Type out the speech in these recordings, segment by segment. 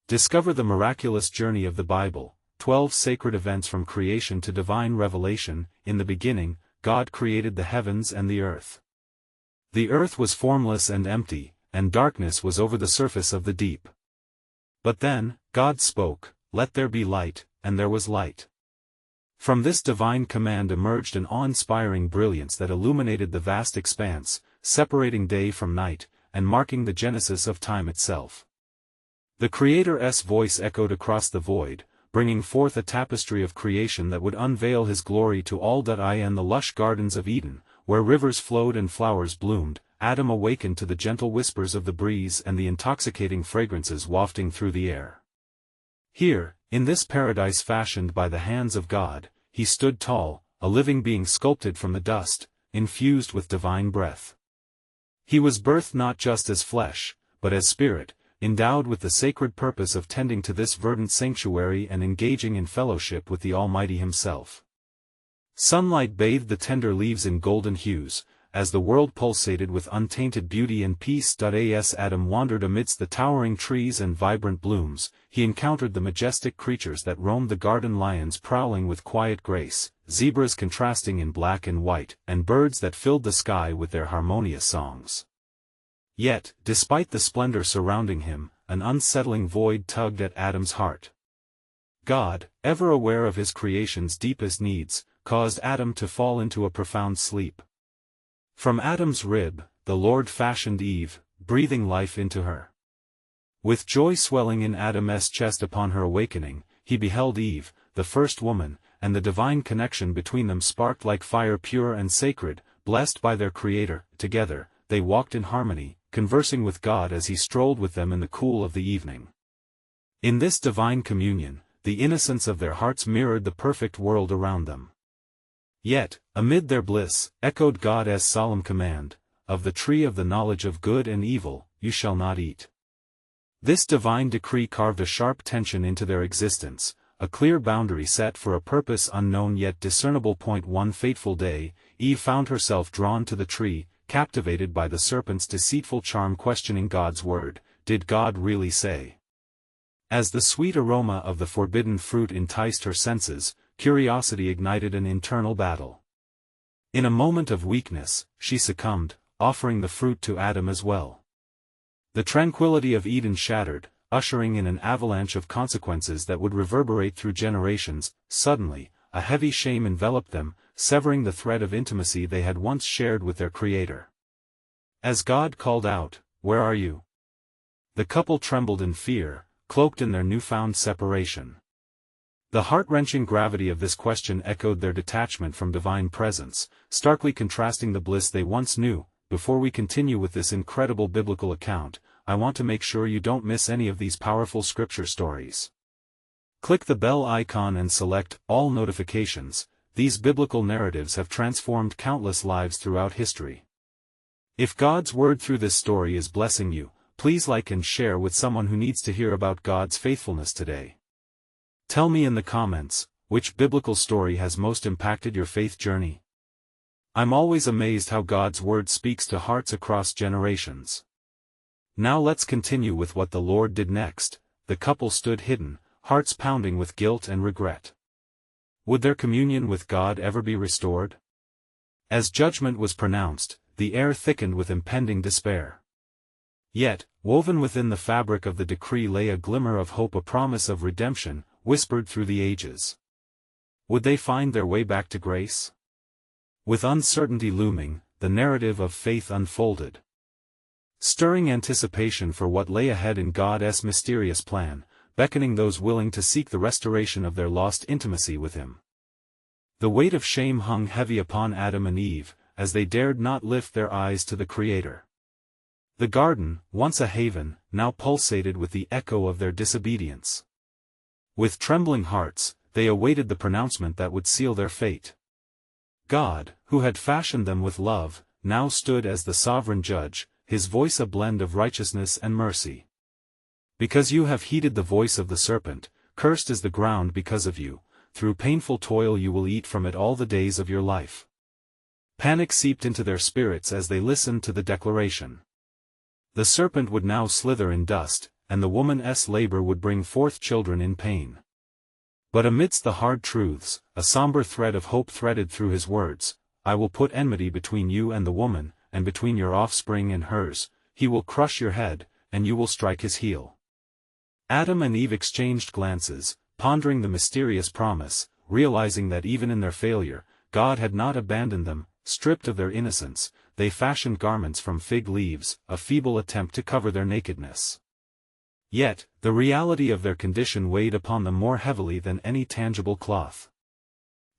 Discover the miraculous journey of the Bible, 12 sacred events from creation to divine revelation. In the beginning, God created the heavens and the earth. The earth was formless and empty, and darkness was over the surface of the deep. But then, God spoke, "Let there be light," and there was light. From this divine command emerged an awe-inspiring brilliance that illuminated the vast expanse, separating day from night, and marking the genesis of time itself. The Creator's voice echoed across the void, bringing forth a tapestry of creation that would unveil His glory to all. In the lush gardens of Eden, where rivers flowed and flowers bloomed, Adam awakened to the gentle whispers of the breeze and the intoxicating fragrances wafting through the air. Here, in this paradise fashioned by the hands of God, he stood tall, a living being sculpted from the dust, infused with divine breath. He was birthed not just as flesh, but as spirit, endowed with the sacred purpose of tending to this verdant sanctuary and engaging in fellowship with the Almighty Himself. Sunlight bathed the tender leaves in golden hues, as the world pulsated with untainted beauty and peace. As Adam wandered amidst the towering trees and vibrant blooms, he encountered the majestic creatures that roamed the garden: lions prowling with quiet grace, zebras contrasting in black and white, and birds that filled the sky with their harmonious songs. Yet, despite the splendor surrounding him, an unsettling void tugged at Adam's heart. God, ever aware of his creation's deepest needs, caused Adam to fall into a profound sleep. From Adam's rib, the Lord fashioned Eve, breathing life into her. With joy swelling in Adam's chest upon her awakening, he beheld Eve, the first woman, and the divine connection between them sparked like fire, pure and sacred. Blessed by their Creator, together, they walked in harmony, conversing with God as He strolled with them in the cool of the evening. In this divine communion, the innocence of their hearts mirrored the perfect world around them. Yet, amid their bliss, echoed God's solemn command, "Of the tree of the knowledge of good and evil, you shall not eat." This divine decree carved a sharp tension into their existence, a clear boundary set for a purpose unknown yet discernible. One fateful day, Eve found herself drawn to the tree, captivated by the serpent's deceitful charm, questioning God's word. Did God really say? As the sweet aroma of the forbidden fruit enticed her senses, curiosity ignited an internal battle. In a moment of weakness, she succumbed, offering the fruit to Adam as well. The tranquility of Eden shattered, ushering in an avalanche of consequences that would reverberate through generations. Suddenly, a heavy shame enveloped them, severing the thread of intimacy they had once shared with their Creator. As God called out, "Where are you?" the couple trembled in fear, cloaked in their newfound separation. The heart-wrenching gravity of this question echoed their detachment from divine presence, starkly contrasting the bliss they once knew. Before we continue with this incredible biblical account, I want to make sure you don't miss any of these powerful scripture stories. Click the bell icon and select All Notifications. These biblical narratives have transformed countless lives throughout history. If God's word through this story is blessing you, please like and share with someone who needs to hear about God's faithfulness today. Tell me in the comments, which biblical story has most impacted your faith journey? I'm always amazed how God's word speaks to hearts across generations. Now let's continue with what the Lord did next. The couple stood hidden, hearts pounding with guilt and regret. Would their communion with God ever be restored? As judgment was pronounced, the air thickened with impending despair. Yet, woven within the fabric of the decree lay a glimmer of hope, a promise of redemption, whispered through the ages. Would they find their way back to grace? With uncertainty looming, the narrative of faith unfolded. Stirring anticipation for what lay ahead in God's mysterious plan, beckoning those willing to seek the restoration of their lost intimacy with Him. The weight of shame hung heavy upon Adam and Eve, as they dared not lift their eyes to the Creator. The garden, once a haven, now pulsated with the echo of their disobedience. With trembling hearts, they awaited the pronouncement that would seal their fate. God, who had fashioned them with love, now stood as the sovereign judge, His voice a blend of righteousness and mercy. Because you have heeded the voice of the serpent, cursed is the ground because of you, through painful toil you will eat from it all the days of your life. Panic seeped into their spirits as they listened to the declaration. The serpent would now slither in dust, and the woman's labor would bring forth children in pain. But amidst the hard truths, a somber thread of hope threaded through his words: I will put enmity between you and the woman, and between your offspring and hers. He will crush your head, and you will strike his heel. Adam and Eve exchanged glances, pondering the mysterious promise, realizing that even in their failure, God had not abandoned them. Stripped of their innocence, they fashioned garments from fig leaves, a feeble attempt to cover their nakedness. Yet, the reality of their condition weighed upon them more heavily than any tangible cloth.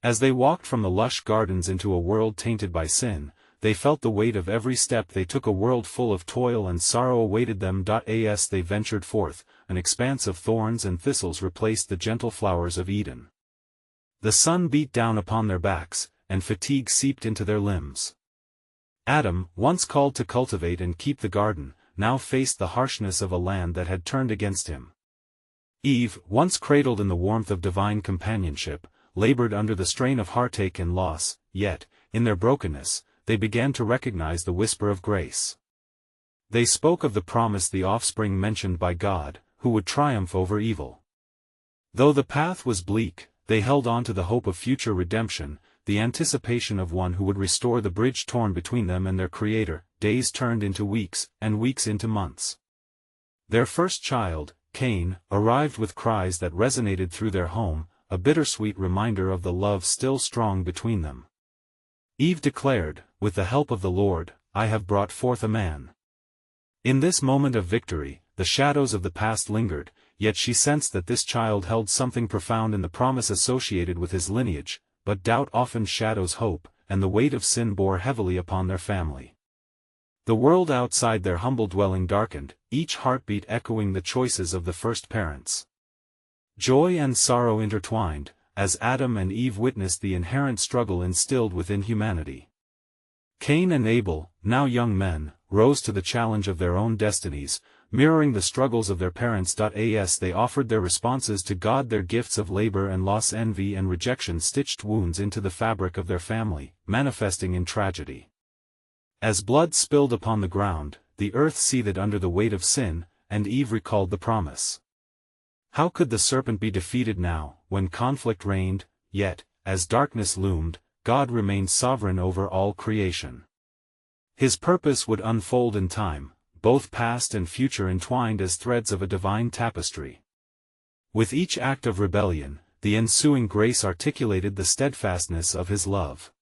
As they walked from the lush gardens into a world tainted by sin, they felt the weight of every step they took. A world full of toil and sorrow awaited them. As they ventured forth, an expanse of thorns and thistles replaced the gentle flowers of Eden. The sun beat down upon their backs, and fatigue seeped into their limbs. Adam, once called to cultivate and keep the garden, now faced the harshness of a land that had turned against him. Eve, once cradled in the warmth of divine companionship, labored under the strain of heartache and loss, yet, in their brokenness, they began to recognize the whisper of grace. They spoke of the promise, the offspring mentioned by God, who would triumph over evil. Though the path was bleak, they held on to the hope of future redemption, the anticipation of one who would restore the bridge torn between them and their Creator. Days turned into weeks, and weeks into months. Their first child, Cain, arrived with cries that resonated through their home, a bittersweet reminder of the love still strong between them. Eve declared, with the help of the Lord, I have brought forth a man. In this moment of victory, the shadows of the past lingered, yet she sensed that this child held something profound in the promise associated with his lineage. But doubt often shadows hope, and the weight of sin bore heavily upon their family. The world outside their humble dwelling darkened, each heartbeat echoing the choices of the first parents. Joy and sorrow intertwined, as Adam and Eve witnessed the inherent struggle instilled within humanity. Cain and Abel, now young men, rose to the challenge of their own destinies, mirroring the struggles of their parents. As they offered their responses to God, their gifts of labor and loss, envy and rejection stitched wounds into the fabric of their family, manifesting in tragedy. As blood spilled upon the ground, the earth seethed under the weight of sin, and Eve recalled the promise. How could the serpent be defeated now, when conflict reigned? Yet, as darkness loomed, God remained sovereign over all creation. His purpose would unfold in time, both past and future entwined as threads of a divine tapestry. With each act of rebellion, the ensuing grace articulated the steadfastness of his love.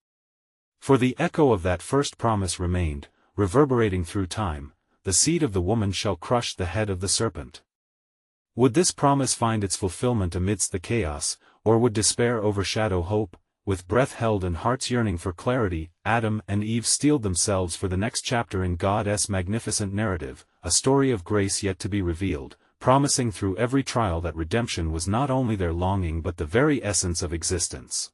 For the echo of that first promise remained, reverberating through time: the seed of the woman shall crush the head of the serpent. Would this promise find its fulfillment amidst the chaos, or would despair overshadow hope? With breath held and hearts yearning for clarity, Adam and Eve steeled themselves for the next chapter in God's magnificent narrative, a story of grace yet to be revealed, promising through every trial that redemption was not only their longing but the very essence of existence.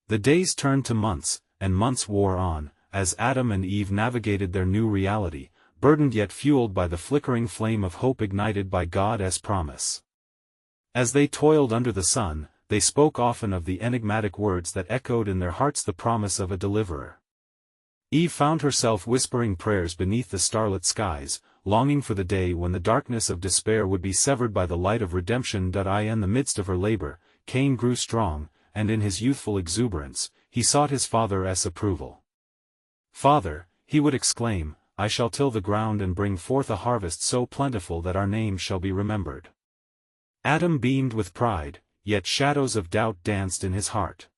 The days turned to months, and months wore on, as Adam and Eve navigated their new reality, burdened yet fueled by the flickering flame of hope ignited by God's promise. As they toiled under the sun, they spoke often of the enigmatic words that echoed in their hearts the promise of a deliverer. Eve found herself whispering prayers beneath the starlit skies, longing for the day when the darkness of despair would be severed by the light of redemption. In the midst of her labor, Cain grew strong, and in his youthful exuberance, he sought his father's approval. "Father," he would exclaim, "I shall till the ground and bring forth a harvest so plentiful that our name shall be remembered." Adam beamed with pride, yet shadows of doubt danced in his heart.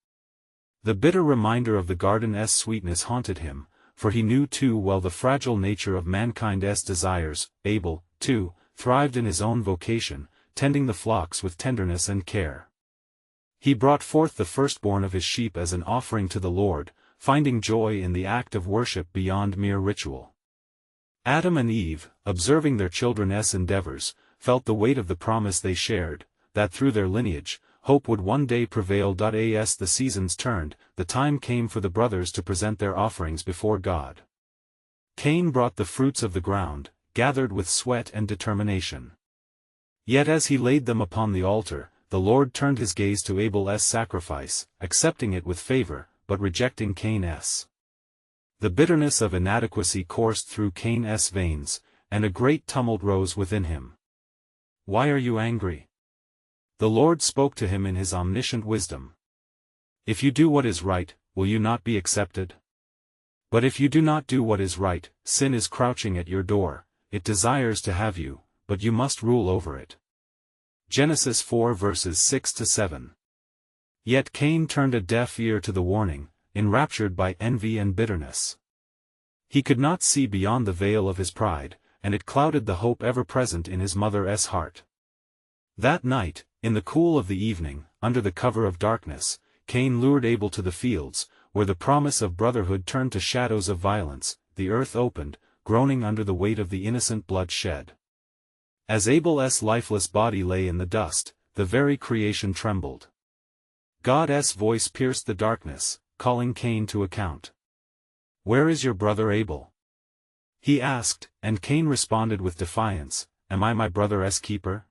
The bitter reminder of the garden's sweetness haunted him, for he knew too well the fragile nature of mankind's desires. Abel, too, thrived in his own vocation, tending the flocks with tenderness and care. He brought forth the firstborn of his sheep as an offering to the Lord, finding joy in the act of worship beyond mere ritual. Adam and Eve, observing their children's endeavors, felt the weight of the promise they shared, that through their lineage, hope would one day prevail. As the seasons turned, the time came for the brothers to present their offerings before God. Cain brought the fruits of the ground, gathered with sweat and determination. Yet as he laid them upon the altar, the Lord turned his gaze to Abel's sacrifice, accepting it with favor, but rejecting Cain's. The bitterness of inadequacy coursed through Cain's veins, and a great tumult rose within him. Why are you angry? The Lord spoke to him in his omniscient wisdom. If you do what is right, will you not be accepted? But if you do not do what is right, sin is crouching at your door, it desires to have you, but you must rule over it. Genesis 4 verses 6-7. Yet Cain turned a deaf ear to the warning, enraptured by envy and bitterness. He could not see beyond the veil of his pride, and it clouded the hope ever present in his mother's heart. That night, in the cool of the evening, under the cover of darkness, Cain lured Abel to the fields, where the promise of brotherhood turned to shadows of violence. The earth opened, groaning under the weight of the innocent blood shed. As Abel's lifeless body lay in the dust, the very creation trembled. God's voice pierced the darkness, calling Cain to account. "Where is your brother Abel?" he asked, and Cain responded with defiance, "Am I my brother's keeper?"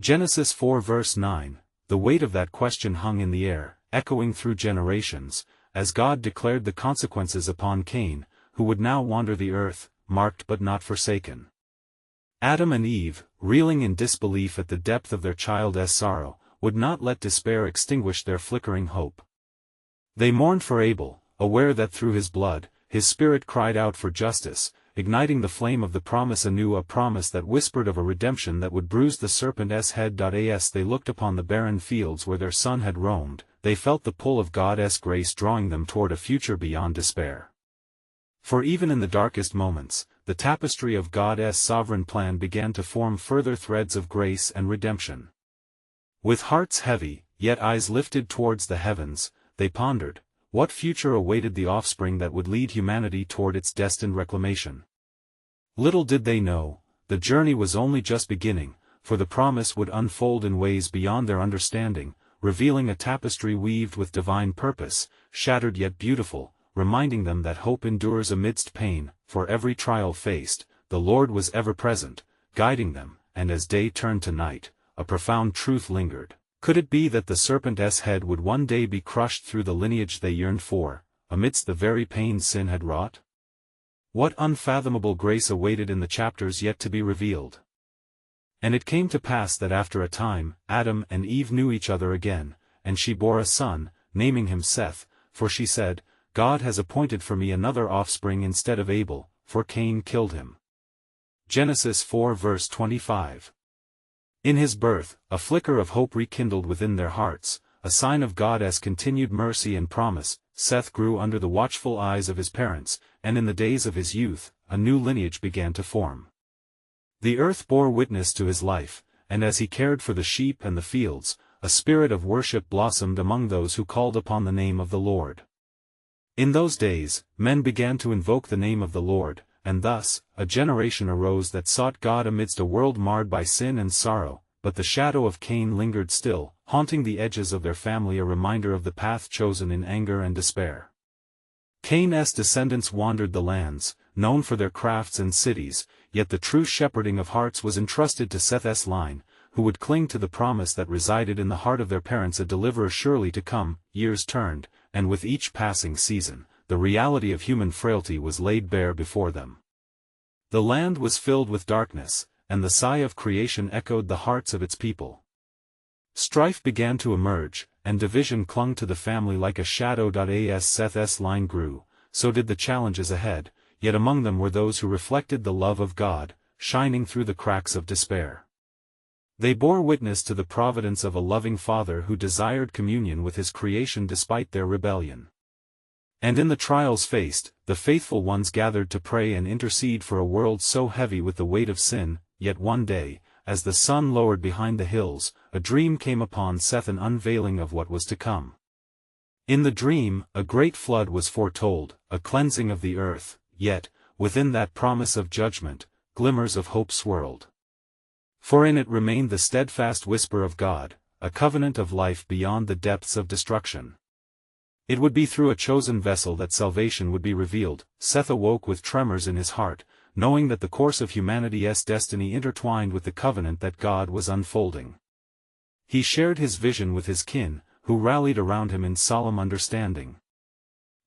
Genesis 4 verse 9. The weight of that question hung in the air, echoing through generations, as God declared the consequences upon Cain, who would now wander the earth, marked but not forsaken. Adam and Eve, reeling in disbelief at the depth of their child's sorrow, would not let despair extinguish their flickering hope. They mourned for Abel, aware that through his blood, his spirit cried out for justice, igniting the flame of the promise anew, a promise that whispered of a redemption that would bruise the serpent's head. As they looked upon the barren fields where their son had roamed, they felt the pull of God's grace drawing them toward a future beyond despair. For even in the darkest moments, the tapestry of God's sovereign plan began to form further threads of grace and redemption. With hearts heavy, yet eyes lifted towards the heavens, they pondered, what future awaited the offspring that would lead humanity toward its destined reclamation. Little did they know, the journey was only just beginning, for the promise would unfold in ways beyond their understanding, revealing a tapestry weaved with divine purpose, shattered yet beautiful, reminding them that hope endures amidst pain. For every trial faced, the Lord was ever present, guiding them, and as day turned to night, a profound truth lingered. Could it be that the serpent's head would one day be crushed through the lineage they yearned for, amidst the very pain sin had wrought? What unfathomable grace awaited in the chapters yet to be revealed? And it came to pass that after a time, Adam and Eve knew each other again, and she bore a son, naming him Seth, for she said, "God has appointed for me another offspring instead of Abel, for Cain killed him." Genesis 4 verse 25. In his birth, a flicker of hope rekindled within their hearts, a sign of God's continued mercy and promise. Seth grew under the watchful eyes of his parents, and in the days of his youth, a new lineage began to form. The earth bore witness to his life, and as he cared for the sheep and the fields, a spirit of worship blossomed among those who called upon the name of the Lord. In those days, men began to invoke the name of the Lord, and thus, a generation arose that sought God amidst a world marred by sin and sorrow. But the shadow of Cain lingered still, haunting the edges of their family, a reminder of the path chosen in anger and despair. Cain's descendants wandered the lands, known for their crafts and cities, yet the true shepherding of hearts was entrusted to Seth's line, who would cling to the promise that resided in the heart of their parents, a deliverer surely to come. Years turned, and with each passing season, the reality of human frailty was laid bare before them. The land was filled with darkness, and the sigh of creation echoed the hearts of its people. Strife began to emerge, and division clung to the family like a shadow. As Seth's line grew, so did the challenges ahead, yet among them were those who reflected the love of God, shining through the cracks of despair. They bore witness to the providence of a loving Father who desired communion with his creation despite their rebellion. And in the trials faced, the faithful ones gathered to pray and intercede for a world so heavy with the weight of sin. Yet one day, as the sun lowered behind the hills, a dream came upon Seth, an unveiling of what was to come. In the dream, a great flood was foretold, a cleansing of the earth, yet, within that promise of judgment, glimmers of hope swirled. For in it remained the steadfast whisper of God, a covenant of life beyond the depths of destruction. It would be through a chosen vessel that salvation would be revealed. Seth awoke with tremors in his heart, knowing that the course of humanity's destiny intertwined with the covenant that God was unfolding. He shared his vision with his kin, who rallied around him in solemn understanding.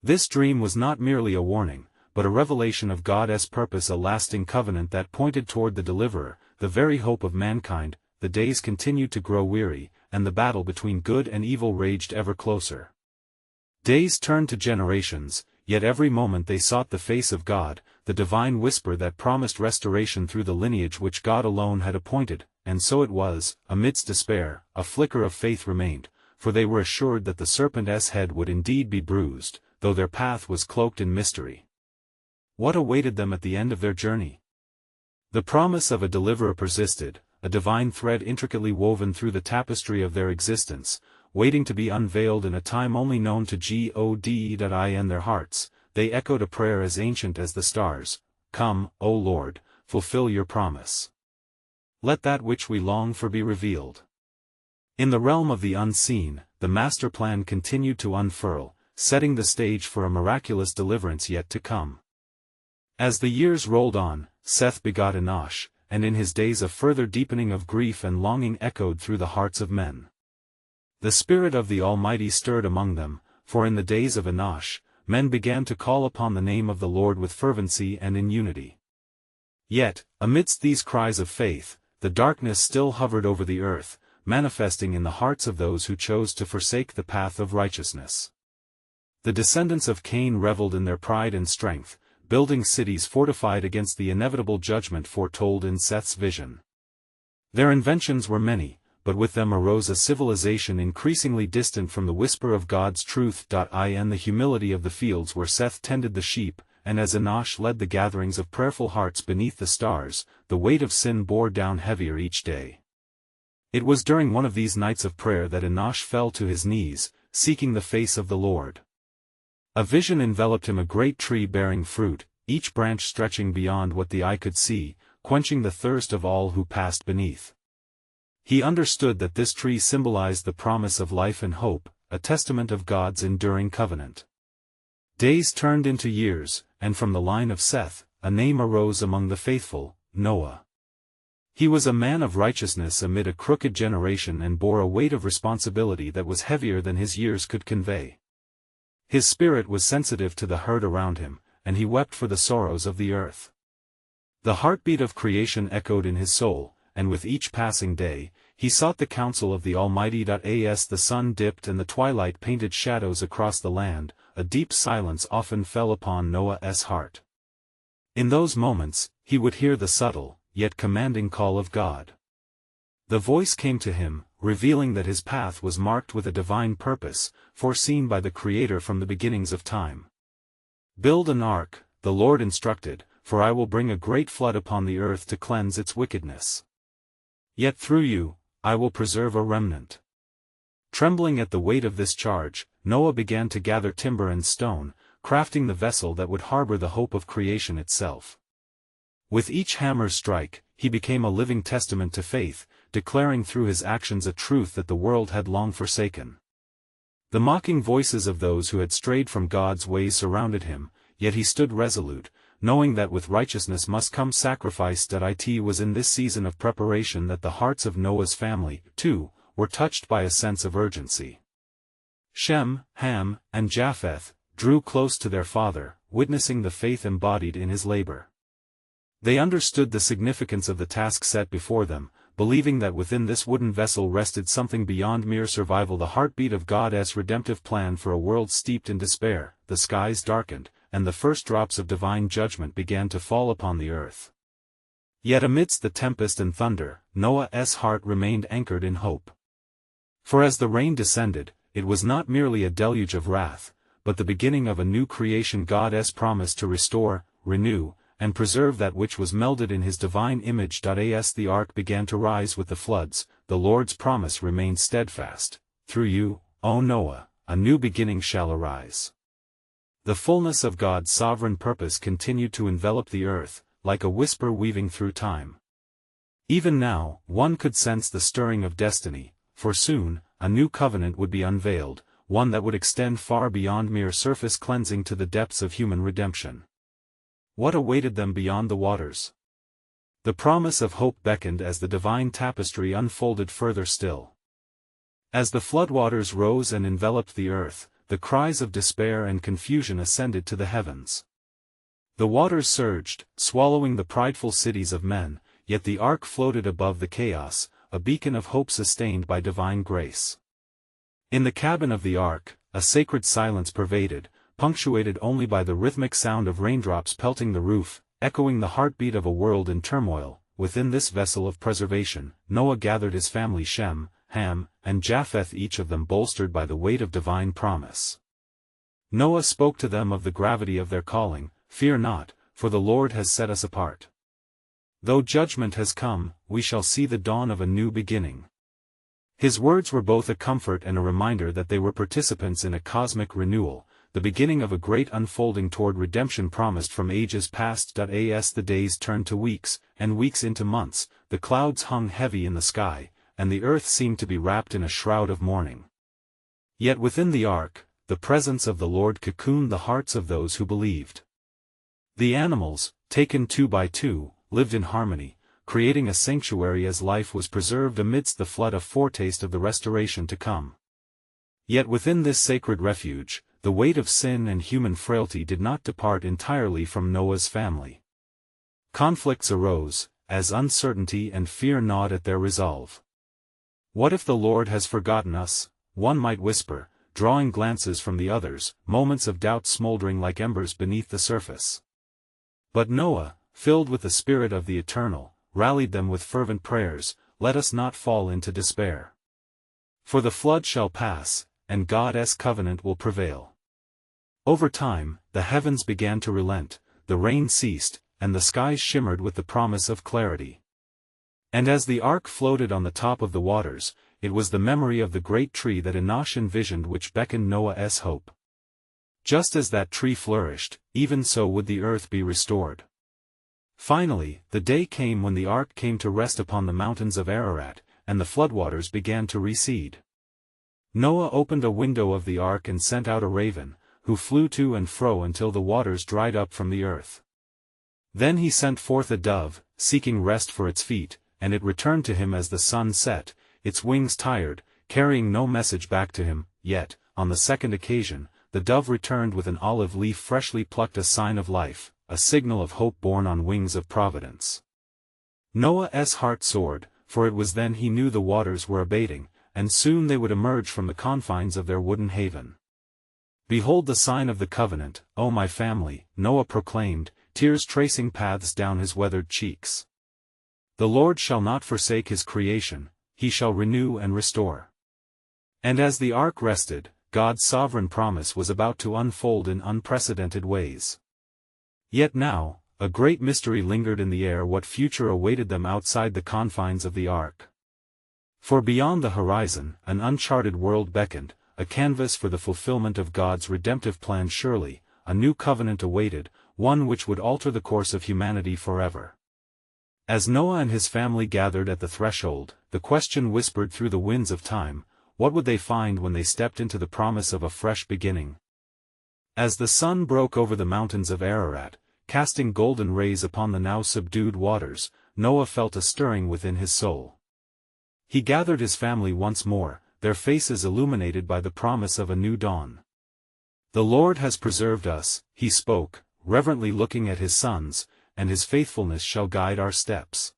This dream was not merely a warning, but a revelation of God's purpose, a lasting covenant that pointed toward the deliverer, the very hope of mankind. The days continued to grow weary, and the battle between good and evil raged ever closer. Days turned to generations, yet every moment they sought the face of God, the divine whisper that promised restoration through the lineage which God alone had appointed. And so it was. Amidst despair, a flicker of faith remained, for they were assured that the serpent's head would indeed be bruised, though their path was cloaked in mystery. What awaited them at the end of their journey? The promise of a deliverer persisted, a divine thread intricately woven through the tapestry of their existence, waiting to be unveiled in a time only known to God. In their hearts, they echoed a prayer as ancient as the stars: "Come, O Lord, fulfill your promise. Let that which we long for be revealed." In the realm of the unseen, the master plan continued to unfurl, setting the stage for a miraculous deliverance yet to come. As the years rolled on, Seth begot Enosh, and in his days a further deepening of grief and longing echoed through the hearts of men. The Spirit of the Almighty stirred among them, for in the days of Enosh, men began to call upon the name of the Lord with fervency and in unity. Yet, amidst these cries of faith, the darkness still hovered over the earth, manifesting in the hearts of those who chose to forsake the path of righteousness. The descendants of Cain reveled in their pride and strength, building cities fortified against the inevitable judgment foretold in Seth's vision. Their inventions were many, but with them arose a civilization increasingly distant from the whisper of God's truth. In the humility of the fields where Seth tended the sheep, and as Enosh led the gatherings of prayerful hearts beneath the stars, the weight of sin bore down heavier each day. It was during one of these nights of prayer that Enosh fell to his knees, seeking the face of the Lord. A vision enveloped him: a great tree bearing fruit, each branch stretching beyond what the eye could see, quenching the thirst of all who passed beneath. He understood that this tree symbolized the promise of life and hope, a testament of God's enduring covenant. Days turned into years, and from the line of Seth, a name arose among the faithful: Noah. He was a man of righteousness amid a crooked generation and bore a weight of responsibility that was heavier than his years could convey. His spirit was sensitive to the hurt around him, and he wept for the sorrows of the earth. The heartbeat of creation echoed in his soul, and with each passing day, he sought the counsel of the Almighty. As the sun dipped and the twilight painted shadows across the land, a deep silence often fell upon Noah's heart. In those moments, he would hear the subtle, yet commanding call of God. The voice came to him, revealing that his path was marked with a divine purpose, foreseen by the Creator from the beginnings of time. "Build an ark," the Lord instructed, "for I will bring a great flood upon the earth to cleanse its wickedness. Yet through you, I will preserve a remnant." Trembling at the weight of this charge, Noah began to gather timber and stone, crafting the vessel that would harbor the hope of creation itself. With each hammer's strike, he became a living testament to faith, declaring through his actions a truth that the world had long forsaken. The mocking voices of those who had strayed from God's ways surrounded him, yet he stood resolute, knowing that with righteousness must come sacrifice. It was in this season of preparation that the hearts of Noah's family, too, were touched by a sense of urgency. Shem, Ham, and Japheth drew close to their father, witnessing the faith embodied in his labor. They understood the significance of the task set before them, believing that within this wooden vessel rested something beyond mere survival, the heartbeat of God's redemptive plan for a world steeped in despair. The skies darkened, and the first drops of divine judgment began to fall upon the earth. Yet amidst the tempest and thunder, Noah's heart remained anchored in hope. For as the rain descended, it was not merely a deluge of wrath, but the beginning of a new creation. God's promise to restore, renew, and preserve that which was melded in his divine image. As the ark began to rise with the floods, the Lord's promise remained steadfast: "Through you, O Noah, a new beginning shall arise." The fullness of God's sovereign purpose continued to envelop the earth, like a whisper weaving through time. Even now, one could sense the stirring of destiny, for soon, a new covenant would be unveiled, one that would extend far beyond mere surface cleansing to the depths of human redemption. What awaited them beyond the waters? The promise of hope beckoned as the divine tapestry unfolded further still. As the floodwaters rose and enveloped the earth, the cries of despair and confusion ascended to the heavens. The waters surged, swallowing the prideful cities of men, yet the ark floated above the chaos, a beacon of hope sustained by divine grace. In the cabin of the ark, a sacred silence pervaded, punctuated only by the rhythmic sound of raindrops pelting the roof, echoing the heartbeat of a world in turmoil. Within this vessel of preservation, Noah gathered his family Shem, Ham, and Japheth, each of them bolstered by the weight of divine promise. Noah spoke to them of the gravity of their calling. Fear not, for the Lord has set us apart. Though judgment has come, we shall see the dawn of a new beginning. His words were both a comfort and a reminder that they were participants in a cosmic renewal, the beginning of a great unfolding toward redemption promised from ages past. As the days turned to weeks, and weeks into months, the clouds hung heavy in the sky, and the earth seemed to be wrapped in a shroud of mourning. Yet within the ark, the presence of the Lord cocooned the hearts of those who believed. The animals, taken two by two, lived in harmony, creating a sanctuary as life was preserved amidst the flood, a foretaste of the restoration to come. Yet within this sacred refuge, the weight of sin and human frailty did not depart entirely from Noah's family. Conflicts arose, as uncertainty and fear gnawed at their resolve. What if the Lord has forgotten us? One might whisper, drawing glances from the others, moments of doubt smoldering like embers beneath the surface. But Noah, filled with the Spirit of the Eternal, rallied them with fervent prayers. Let us not fall into despair. For the flood shall pass, and God's covenant will prevail. Over time, the heavens began to relent, the rain ceased, and the skies shimmered with the promise of clarity. And as the ark floated on the top of the waters, it was the memory of the great tree that Enosh envisioned which beckoned Noah's hope. Just as that tree flourished, even so would the earth be restored. Finally, the day came when the ark came to rest upon the mountains of Ararat, and the floodwaters began to recede. Noah opened a window of the ark and sent out a raven, who flew to and fro until the waters dried up from the earth. Then he sent forth a dove, seeking rest for its feet, and it returned to him as the sun set, its wings tired, carrying no message back to him. Yet, on the second occasion, the dove returned with an olive leaf freshly plucked, a sign of life, a signal of hope borne on wings of providence. Noah's heart soared, for it was then he knew the waters were abating, and soon they would emerge from the confines of their wooden haven. Behold the sign of the covenant, O my family, Noah proclaimed, tears tracing paths down his weathered cheeks. The Lord shall not forsake his creation, he shall renew and restore. And as the ark rested, God's sovereign promise was about to unfold in unprecedented ways. Yet now, a great mystery lingered in the air. What future awaited them outside the confines of the ark? For beyond the horizon, an uncharted world beckoned, a canvas for the fulfillment of God's redemptive plan. Surely, a new covenant awaited, one which would alter the course of humanity forever. As Noah and his family gathered at the threshold, the question whispered through the winds of time: what would they find when they stepped into the promise of a fresh beginning? As the sun broke over the mountains of Ararat, casting golden rays upon the now subdued waters, Noah felt a stirring within his soul. He gathered his family once more, their faces illuminated by the promise of a new dawn. The Lord has preserved us, he spoke, reverently looking at his sons, and his faithfulness shall guide our steps.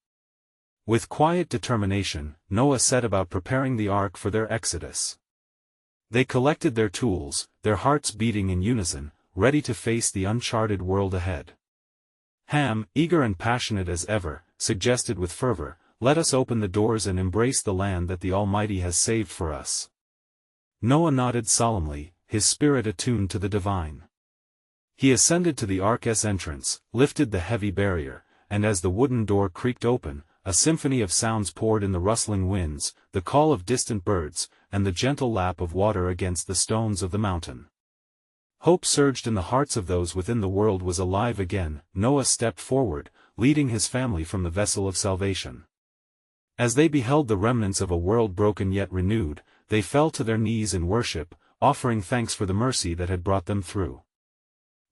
With quiet determination, Noah set about preparing the ark for their exodus. They collected their tools, their hearts beating in unison, ready to face the uncharted world ahead. Ham, eager and passionate as ever, suggested with fervor, "Let us open the doors and embrace the land that the Almighty has saved for us." Noah nodded solemnly, his spirit attuned to the divine. He ascended to the ark's entrance, lifted the heavy barrier, and as the wooden door creaked open, a symphony of sounds poured in: the rustling winds, the call of distant birds, and the gentle lap of water against the stones of the mountain. Hope surged in the hearts of those within. The world was alive again. Noah stepped forward, leading his family from the vessel of salvation. As they beheld the remnants of a world broken yet renewed, they fell to their knees in worship, offering thanks for the mercy that had brought them through.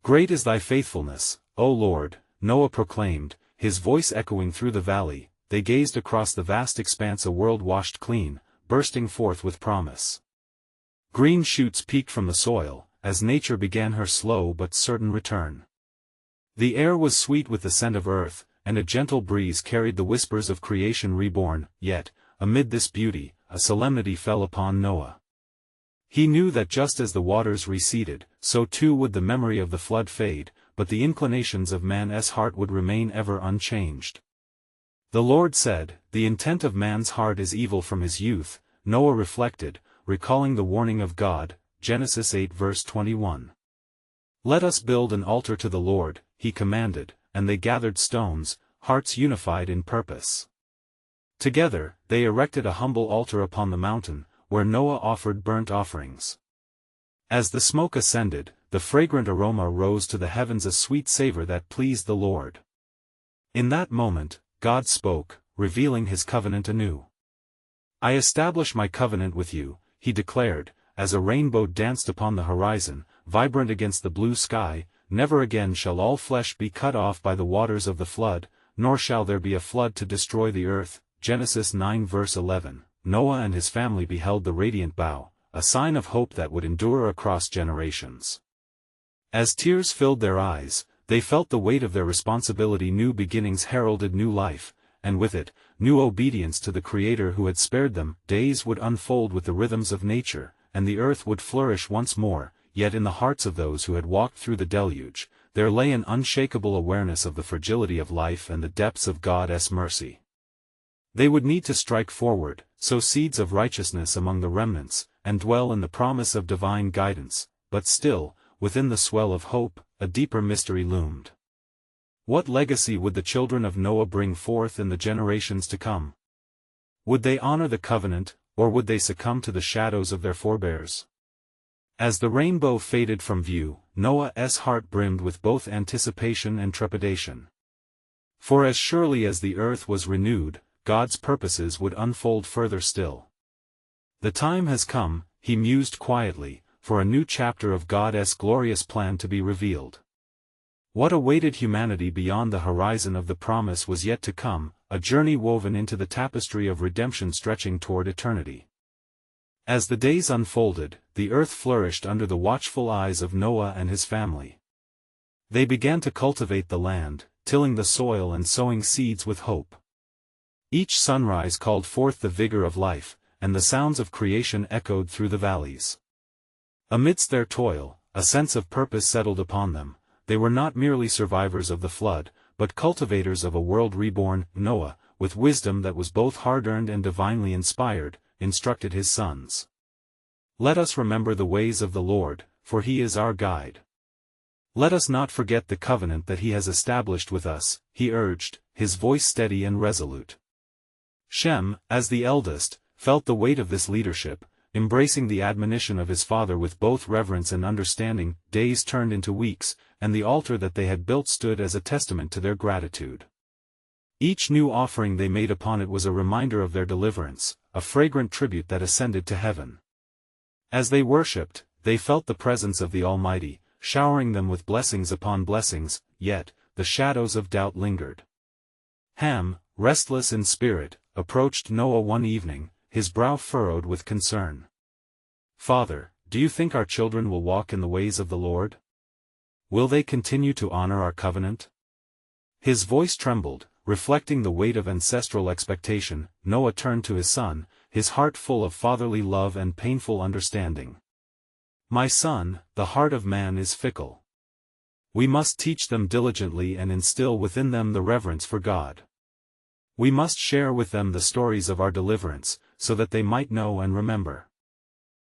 "Great is thy faithfulness, O Lord," Noah proclaimed, his voice echoing through the valley. They gazed across the vast expanse, a world washed clean, bursting forth with promise. Green shoots peeked from the soil, as nature began her slow but certain return. The air was sweet with the scent of earth, and a gentle breeze carried the whispers of creation reborn, yet, amid this beauty, a solemnity fell upon Noah. He knew that just as the waters receded, so too would the memory of the flood fade, but the inclinations of man's heart would remain ever unchanged. The Lord said, "The intent of man's heart is evil from his youth," Noah reflected, recalling the warning of God, Genesis 8 verse 21. "Let us build an altar to the Lord," he commanded, and they gathered stones, hearts unified in purpose. Together, they erected a humble altar upon the mountain, where Noah offered burnt offerings. As the smoke ascended, the fragrant aroma rose to the heavens, a sweet savor that pleased the Lord. In that moment, God spoke, revealing his covenant anew. "I establish my covenant with you," he declared, as a rainbow danced upon the horizon, vibrant against the blue sky. "Never again shall all flesh be cut off by the waters of the flood, nor shall there be a flood to destroy the earth." Genesis 9 verse 11. Noah and his family beheld the radiant bow, a sign of hope that would endure across generations. As tears filled their eyes, they felt the weight of their responsibility. New beginnings heralded new life, and with it, new obedience to the Creator who had spared them. Days would unfold with the rhythms of nature, and the earth would flourish once more. Yet in the hearts of those who had walked through the deluge, there lay an unshakable awareness of the fragility of life and the depths of God's mercy. They would need to strike forward, sow seeds of righteousness among the remnants, and dwell in the promise of divine guidance, but still, within the swell of hope, a deeper mystery loomed. What legacy would the children of Noah bring forth in the generations to come? Would they honor the covenant, or would they succumb to the shadows of their forebears? As the rainbow faded from view, Noah's heart brimmed with both anticipation and trepidation. For as surely as the earth was renewed, God's purposes would unfold further still. The time has come, he mused quietly, for a new chapter of God's glorious plan to be revealed. What awaited humanity beyond the horizon of the promise was yet to come, a journey woven into the tapestry of redemption stretching toward eternity. As the days unfolded, the earth flourished under the watchful eyes of Noah and his family. They began to cultivate the land, tilling the soil and sowing seeds with hope. Each sunrise called forth the vigor of life, and the sounds of creation echoed through the valleys. Amidst their toil, a sense of purpose settled upon them. They were not merely survivors of the flood, but cultivators of a world reborn. Noah, with wisdom that was both hard-earned and divinely inspired, instructed his sons. "Let us remember the ways of the Lord, for he is our guide. Let us not forget the covenant that he has established with us," he urged, his voice steady and resolute. Shem, as the eldest, felt the weight of this leadership, embracing the admonition of his father with both reverence and understanding. Days turned into weeks, and the altar that they had built stood as a testament to their gratitude. Each new offering they made upon it was a reminder of their deliverance, a fragrant tribute that ascended to heaven. As they worshipped, they felt the presence of the Almighty, showering them with blessings upon blessings, yet, the shadows of doubt lingered. Ham, restless in spirit, approached Noah one evening, his brow furrowed with concern. "Father, do you think our children will walk in the ways of the Lord? Will they continue to honor our covenant?" His voice trembled, reflecting the weight of ancestral expectation. Noah turned to his son, his heart full of fatherly love and painful understanding. "My son, the heart of man is fickle. We must teach them diligently and instill within them the reverence for God. We must share with them the stories of our deliverance, so that they might know and remember."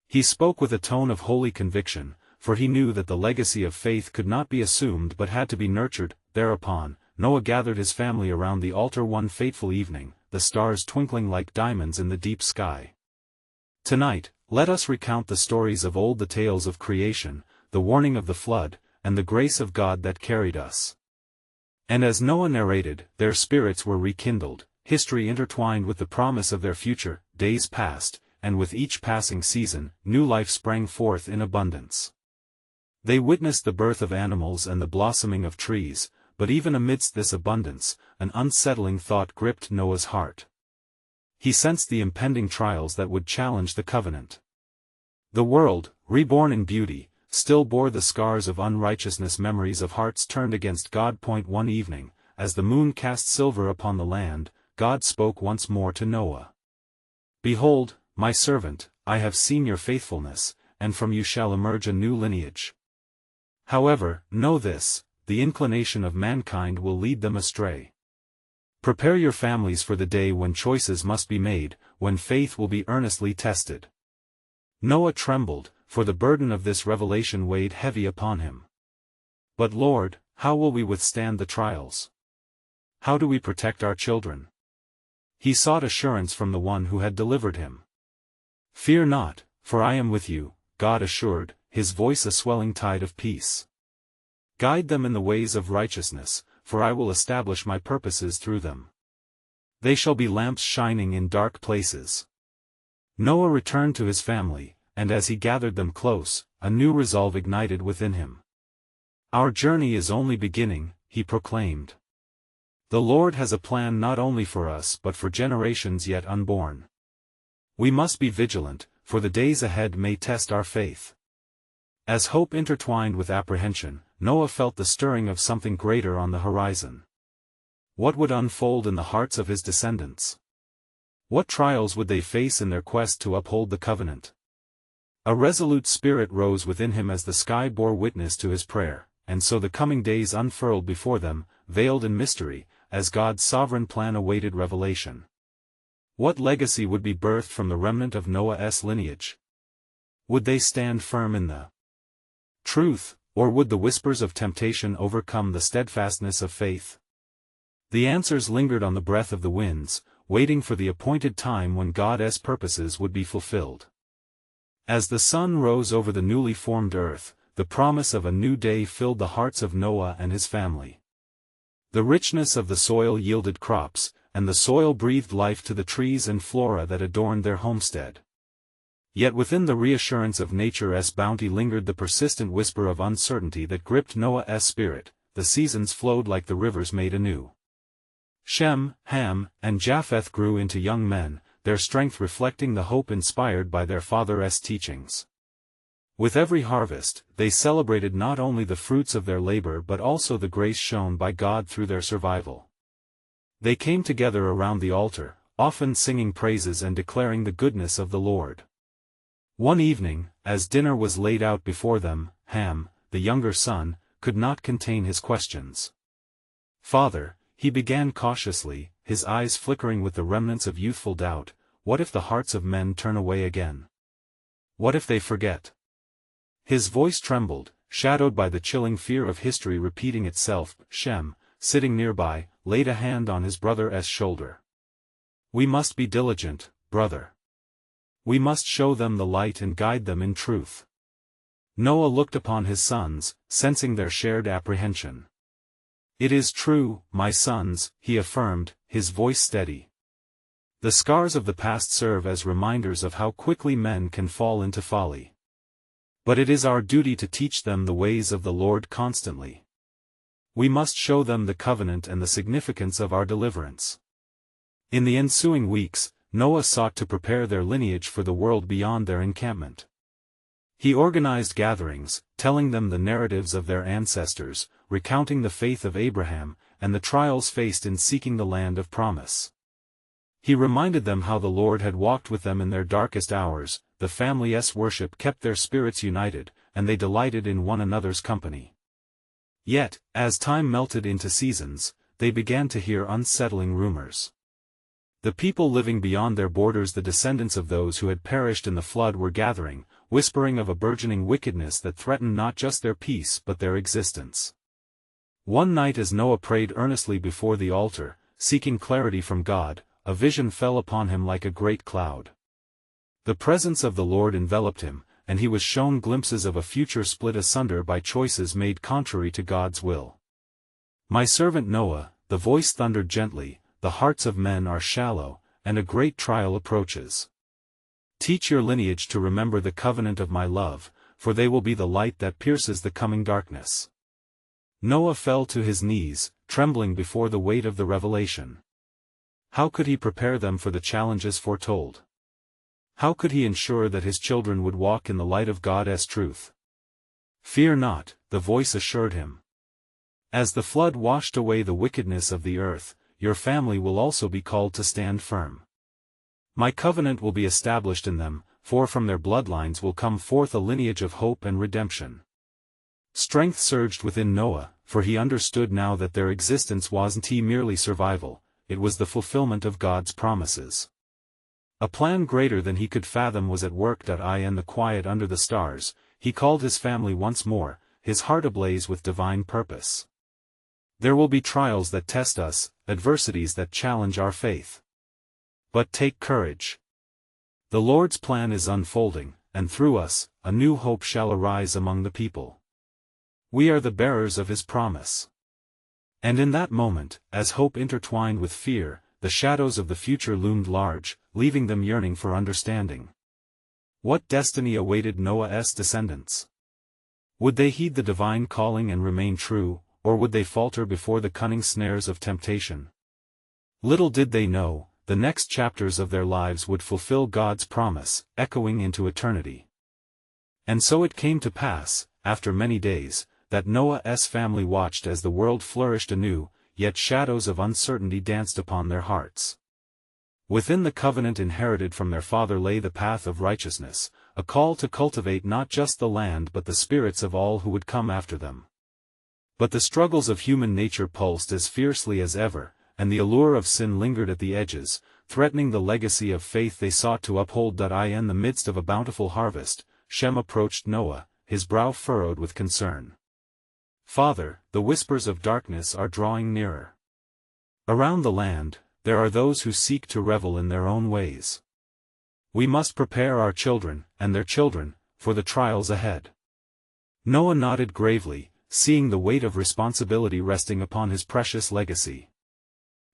He spoke with a tone of holy conviction, for he knew that the legacy of faith could not be assumed but had to be nurtured. Thereupon, Noah gathered his family around the altar one fateful evening, the stars twinkling like diamonds in the deep sky. "Tonight, let us recount the stories of old, the tales of creation, the warning of the flood, and the grace of God that carried us." And as Noah narrated, their spirits were rekindled, history intertwined with the promise of their future. Days passed, and with each passing season, new life sprang forth in abundance. They witnessed the birth of animals and the blossoming of trees, but even amidst this abundance, an unsettling thought gripped Noah's heart. He sensed the impending trials that would challenge the covenant. The world, reborn in beauty, still bore the scars of unrighteousness, memories of hearts turned against God. One evening, as the moon cast silver upon the land, God spoke once more to Noah. "Behold, my servant, I have seen your faithfulness, and from you shall emerge a new lineage. However, know this, the inclination of mankind will lead them astray. Prepare your families for the day when choices must be made, when faith will be earnestly tested." Noah trembled, for the burden of this revelation weighed heavy upon him. "But Lord, how will we withstand the trials? How do we protect our children?" He sought assurance from the one who had delivered him. "Fear not, for I am with you," God assured, his voice a swelling tide of peace. "Guide them in the ways of righteousness, for I will establish my purposes through them. They shall be lamps shining in dark places." Noah returned to his family, and as he gathered them close, a new resolve ignited within him. "Our journey is only beginning," he proclaimed. "The Lord has a plan not only for us but for generations yet unborn. We must be vigilant, for the days ahead may test our faith." As hope intertwined with apprehension, Noah felt the stirring of something greater on the horizon. What would unfold in the hearts of his descendants? What trials would they face in their quest to uphold the covenant? A resolute spirit rose within him as the sky bore witness to his prayer, and so the coming days unfurled before them, veiled in mystery, as God's sovereign plan awaited revelation. What legacy would be birthed from the remnant of Noah's lineage? Would they stand firm in the truth, or would the whispers of temptation overcome the steadfastness of faith? The answers lingered on the breath of the winds, waiting for the appointed time when God's purposes would be fulfilled. As the sun rose over the newly formed earth, the promise of a new day filled the hearts of Noah and his family. The richness of the soil yielded crops, and the soil breathed life to the trees and flora that adorned their homestead. Yet within the reassurance of nature's bounty lingered the persistent whisper of uncertainty that gripped Noah's spirit. The seasons flowed like the rivers made anew. Shem, Ham, and Japheth grew into young men, their strength reflecting the hope inspired by their father's teachings. With every harvest, they celebrated not only the fruits of their labor but also the grace shown by God through their survival. They came together around the altar, often singing praises and declaring the goodness of the Lord. One evening, as dinner was laid out before them, Ham, the younger son, could not contain his questions. "Father," he began cautiously, his eyes flickering with the remnants of youthful doubt, "what if the hearts of men turn away again? What if they forget?" His voice trembled, shadowed by the chilling fear of history repeating itself. Shem, sitting nearby, laid a hand on his brother's shoulder. "We must be diligent, brother. We must show them the light and guide them in truth." Noah looked upon his sons, sensing their shared apprehension. "It is true, my sons," he affirmed, his voice steady. "The scars of the past serve as reminders of how quickly men can fall into folly. But it is our duty to teach them the ways of the Lord constantly. We must show them the covenant and the significance of our deliverance." In the ensuing weeks, Noah sought to prepare their lineage for the world beyond their encampment. He organized gatherings, telling them the narratives of their ancestors, recounting the faith of Abraham, and the trials faced in seeking the land of promise. He reminded them how the Lord had walked with them in their darkest hours. The family's worship kept their spirits united, and they delighted in one another's company. Yet, as time melted into seasons, they began to hear unsettling rumors. The people living beyond their borders, the descendants of those who had perished in the flood, were gathering, whispering of a burgeoning wickedness that threatened not just their peace but their existence. One night, as Noah prayed earnestly before the altar, seeking clarity from God, a vision fell upon him like a great cloud. The presence of the Lord enveloped him, and he was shown glimpses of a future split asunder by choices made contrary to God's will. "My servant Noah," the voice thundered gently, "the hearts of men are shallow, and a great trial approaches. Teach your lineage to remember the covenant of my love, for they will be the light that pierces the coming darkness." Noah fell to his knees, trembling before the weight of the revelation. How could he prepare them for the challenges foretold? How could he ensure that his children would walk in the light of God's truth? "Fear not," the voice assured him. "As the flood washed away the wickedness of the earth, your family will also be called to stand firm. My covenant will be established in them, for from their bloodlines will come forth a lineage of hope and redemption." Strength surged within Noah, for he understood now that their existence wasn't merely survival, it was the fulfillment of God's promises. A plan greater than he could fathom was at work. In the quiet under the stars, he called his family once more, his heart ablaze with divine purpose. There will be trials that test us, adversities that challenge our faith. But take courage. The Lord's plan is unfolding, and through us, a new hope shall arise among the people. We are the bearers of his promise. And in that moment, as hope intertwined with fear, the shadows of the future loomed large, leaving them yearning for understanding. What destiny awaited Noah's descendants? Would they heed the divine calling and remain true, or would they falter before the cunning snares of temptation? Little did they know, the next chapters of their lives would fulfill God's promise, echoing into eternity. And so it came to pass, after many days, that Noah's family watched as the world flourished anew, yet shadows of uncertainty danced upon their hearts. Within the covenant inherited from their father lay the path of righteousness, a call to cultivate not just the land but the spirits of all who would come after them. But the struggles of human nature pulsed as fiercely as ever, and the allure of sin lingered at the edges, threatening the legacy of faith they sought to uphold. In the midst of a bountiful harvest, Shem approached Noah, his brow furrowed with concern. "Father, the whispers of darkness are drawing nearer. Around the land, there are those who seek to revel in their own ways. We must prepare our children, and their children, for the trials ahead." Noah nodded gravely, seeing the weight of responsibility resting upon his precious legacy.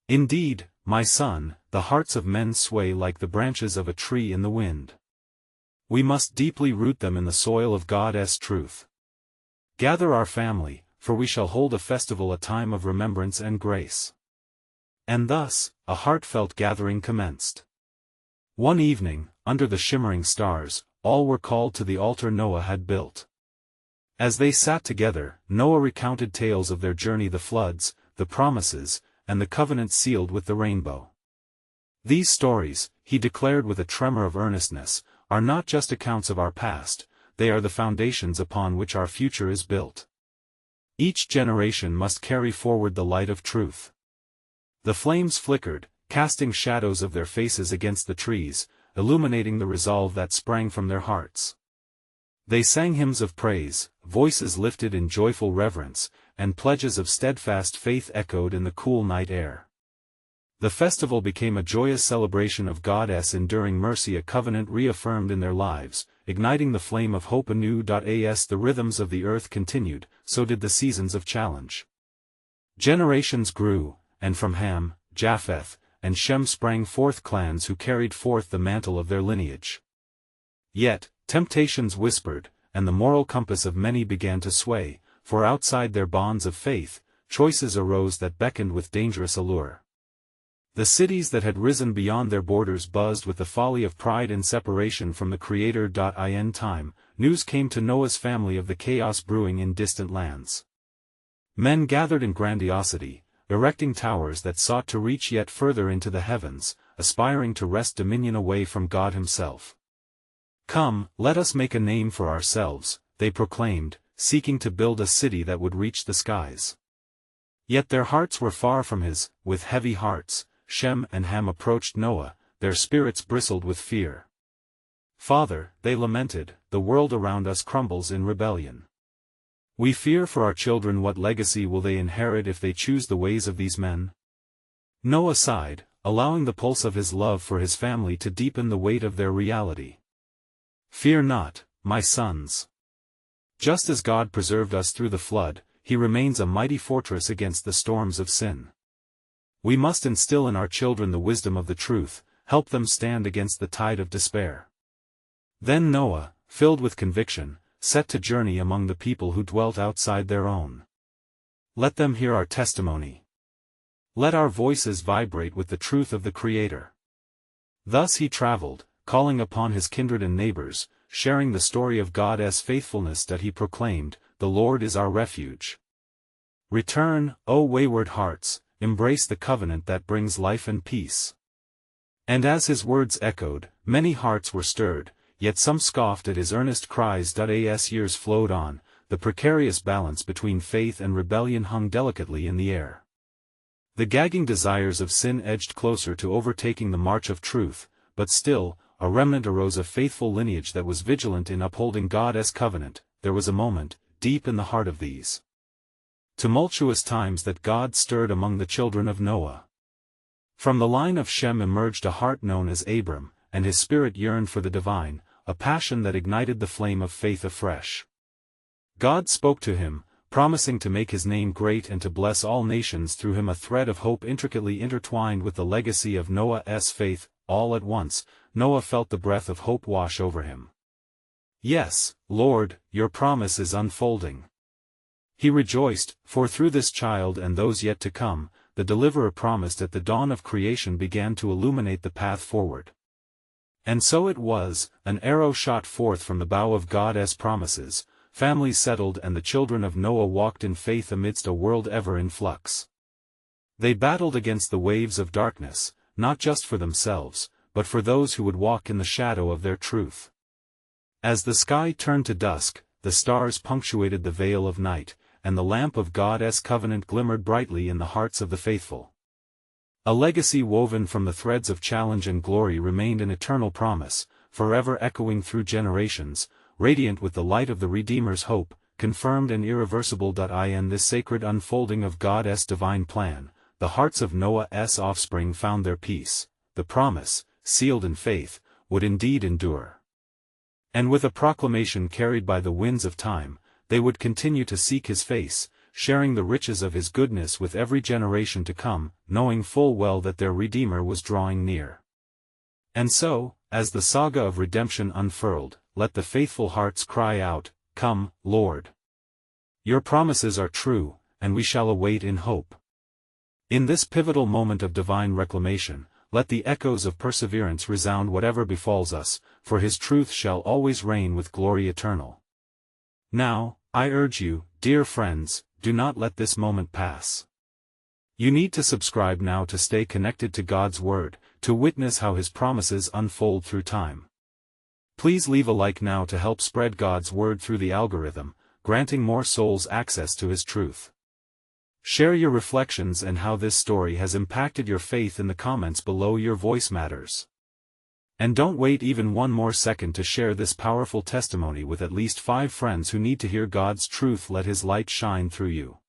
"Indeed, my son, the hearts of men sway like the branches of a tree in the wind. We must deeply root them in the soil of God's truth. Gather our family, for we shall hold a festival, a time of remembrance and grace." And thus, a heartfelt gathering commenced. One evening, under the shimmering stars, all were called to the altar Noah had built. As they sat together, Noah recounted tales of their journey, the floods, the promises, and the covenant sealed with the rainbow. "These stories," he declared with a tremor of earnestness, "are not just accounts of our past, they are the foundations upon which our future is built. Each generation must carry forward the light of truth." The flames flickered, casting shadows of their faces against the trees, illuminating the resolve that sprang from their hearts. They sang hymns of praise, voices lifted in joyful reverence, and pledges of steadfast faith echoed in the cool night air. The festival became a joyous celebration of God's enduring mercy, a covenant reaffirmed in their lives, igniting the flame of hope anew. As the rhythms of the earth continued, so did the seasons of challenge. Generations grew, and from Ham, Japheth, and Shem sprang forth clans who carried forth the mantle of their lineage. Yet, temptations whispered, and the moral compass of many began to sway, for outside their bonds of faith, choices arose that beckoned with dangerous allure. The cities that had risen beyond their borders buzzed with the folly of pride and separation from the Creator. In time, news came to Noah's family of the chaos brewing in distant lands. Men gathered in grandiosity, erecting towers that sought to reach yet further into the heavens, aspiring to wrest dominion away from God himself. "Come, let us make a name for ourselves," they proclaimed, seeking to build a city that would reach the skies. Yet their hearts were far from his. With heavy hearts, Shem and Ham approached Noah, their spirits bristled with fear. "Father," they lamented, "the world around us crumbles in rebellion. We fear for our children. What legacy will they inherit if they choose the ways of these men?" Noah sighed, allowing the pulse of his love for his family to deepen the weight of their reality. "Fear not, my sons. Just as God preserved us through the flood, he remains a mighty fortress against the storms of sin. We must instill in our children the wisdom of the truth, help them stand against the tide of despair." Then Noah, filled with conviction, set to journey among the people who dwelt outside their own. "Let them hear our testimony. Let our voices vibrate with the truth of the Creator." Thus he traveled, calling upon his kindred and neighbors, sharing the story of God's faithfulness that he proclaimed, "The Lord is our refuge." Return, O wayward hearts, embrace the covenant that brings life and peace. And as his words echoed, many hearts were stirred, yet some scoffed at his earnest cries. As years flowed on, the precarious balance between faith and rebellion hung delicately in the air. The gagging desires of sin edged closer to overtaking the march of truth, but still, a remnant arose of faithful lineage that was vigilant in upholding God's covenant. There was a moment, deep in the heart of these tumultuous times, that God stirred among the children of Noah. From the line of Shem emerged a heart known as Abram, and his spirit yearned for the divine, a passion that ignited the flame of faith afresh. God spoke to him, promising to make his name great and to bless all nations through him, a thread of hope intricately intertwined with the legacy of Noah's faith. All at once, Noah felt the breath of hope wash over him. "Yes, Lord, your promise is unfolding." He rejoiced, for through this child and those yet to come, the deliverer promised at the dawn of creation began to illuminate the path forward. And so it was, an arrow shot forth from the bow of God's promises, families settled, and the children of Noah walked in faith amidst a world ever in flux. They battled against the waves of darkness, not just for themselves, but for those who would walk in the shadow of their truth. As the sky turned to dusk, the stars punctuated the veil of night, and the lamp of God's covenant glimmered brightly in the hearts of the faithful. A legacy woven from the threads of challenge and glory remained an eternal promise, forever echoing through generations, radiant with the light of the Redeemer's hope, confirmed and irreversible. In this sacred unfolding of God's divine plan, the hearts of Noah's offspring found their peace. The promise, sealed in faith, would indeed endure. And with a proclamation carried by the winds of time, they would continue to seek his face, sharing the riches of his goodness with every generation to come, knowing full well that their Redeemer was drawing near. And so, as the saga of redemption unfurled, let the faithful hearts cry out, "Come, Lord! Your promises are true, and we shall await in hope." In this pivotal moment of divine reclamation, let the echoes of perseverance resound whatever befalls us, for his truth shall always reign with glory eternal. Now, I urge you, dear friends, do not let this moment pass. You need to subscribe now to stay connected to God's Word, to witness how his promises unfold through time. Please leave a like now to help spread God's Word through the algorithm, granting more souls access to his truth. Share your reflections and how this story has impacted your faith in the comments below. Your voice matters. And don't wait even one more second to share this powerful testimony with at least 5 friends who need to hear God's truth. Let his light shine through you.